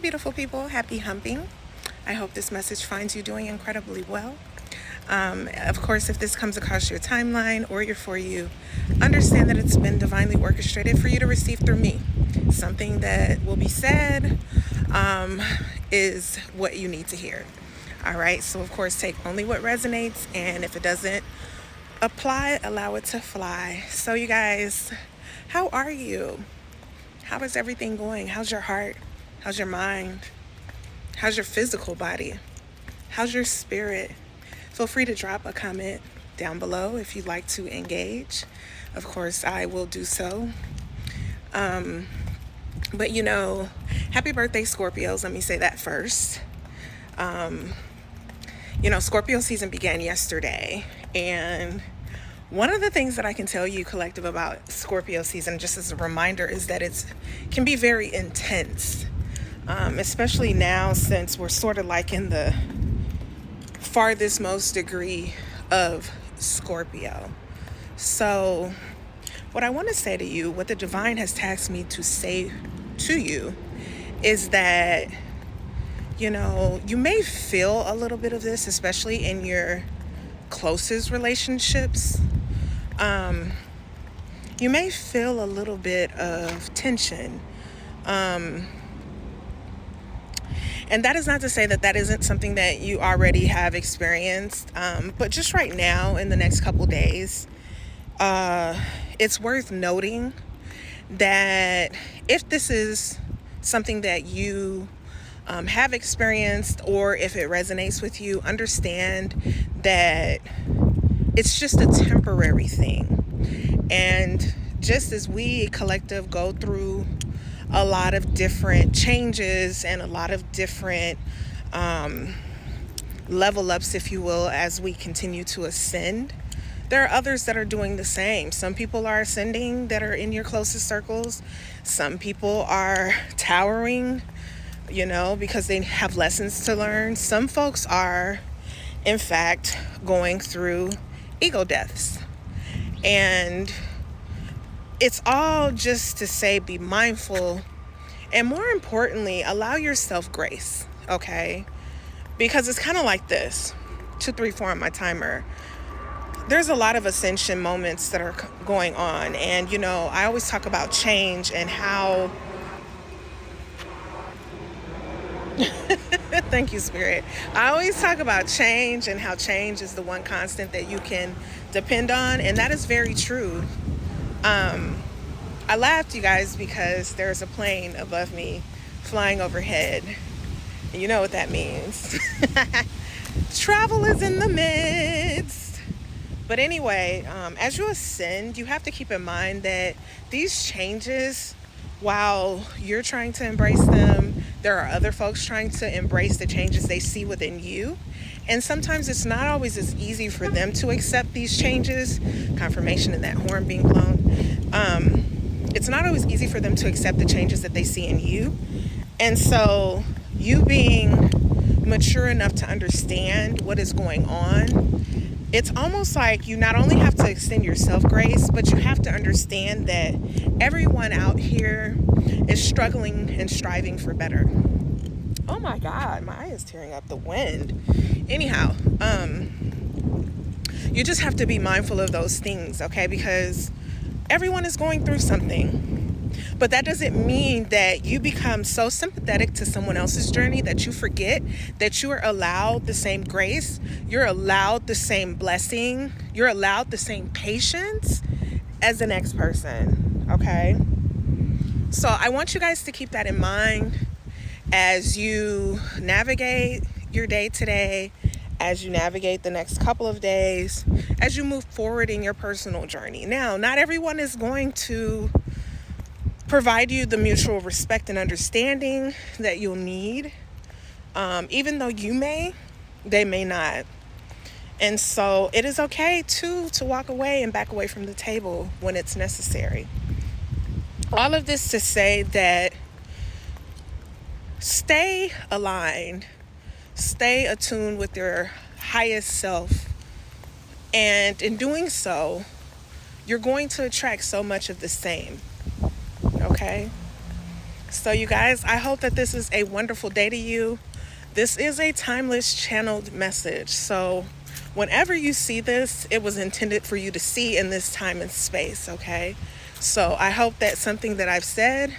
beautiful people. Happy humping. I hope this message finds you doing incredibly well. Of course, if this comes across your timeline or your For You, understand that it's been divinely orchestrated for you to receive through me. Something that will be said is what you need to hear. All right, so of course, take only what resonates, and if it doesn't apply, allow it to fly. So, you guys, how are you? How is everything going? How's your heart? How's your mind? How's your physical body? How's your spirit? Feel free to drop a comment down below if you'd like to engage. Of course, I will do so. But happy birthday, Scorpios. Let me say that first. Scorpio season began yesterday, and one of the things that I can tell you, collective, about Scorpio season, just as a reminder, is that it can be very intense, especially now since we're sort of like in the farthest most degree of Scorpio. So what I want to say to you, what the divine has tasked me to say to you, is that you may feel a little bit of this, especially in your closest relationships. You may feel a little bit of tension. And that is not to say that that isn't something that you already have experienced. But just right now, in the next couple days, it's worth noting that if this is something that you have experienced, or if it resonates with you, understand that it's just a temporary thing. And just as we, collective, go through a lot of different changes and a lot of different level ups, if you will, as we continue to ascend, there are others that are doing the same. Some people are ascending that are in your closest circles. Some people are towering, because they have lessons to learn. Some folks are, in fact, going through ego deaths. And it's all just to say, be mindful, and more importantly, allow yourself grace, okay? Because it's kind of like this, 2, 3, 4 on my timer. There's a lot of ascension moments that are going on. And, I always talk about change and how thank you, Spirit. I always talk about change and how change is the one constant that you can depend on. And that is very true. I laughed, you guys, because there's a plane above me flying overhead. And you know what that means. Travel is in the midst. But anyway, as you ascend, you have to keep in mind that these changes, while you're trying to embrace them, there are other folks trying to embrace the changes they see within you. And sometimes it's not always as easy for them to accept these changes. Confirmation in that horn being blown. It's not always easy for them to accept the changes that they see in you. And so you being mature enough to understand what is going on, it's almost like you not only have to extend yourself grace, but you have to understand that everyone out here is struggling and striving for better. Oh my God, my eye is tearing up the wind. Anyhow, you just have to be mindful of those things, okay? Because everyone is going through something. But that doesn't mean that you become so sympathetic to someone else's journey that you forget that you are allowed the same grace, you're allowed the same blessing, you're allowed the same patience as the next person, okay? So I want you guys to keep that in mind as you navigate your day today, as you navigate the next couple of days, as you move forward in your personal journey. Now, not everyone is going to provide you the mutual respect and understanding that you'll need. Even though you may, they may not. And so it is okay to walk away and back away from the table when it's necessary. All of this to say that stay aligned, stay attuned with your highest self. And in doing so, you're going to attract so much of the same. Okay? So, you guys, I hope that this is a wonderful day to you. This is a timeless channeled message. So, whenever you see this, it was intended for you to see in this time and space, okay? So, I hope that something that I've said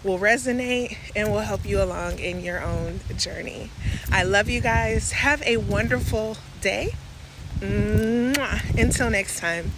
will resonate and will help you along in your own journey. I love you guys. Have a wonderful day. Mwah. Until next time.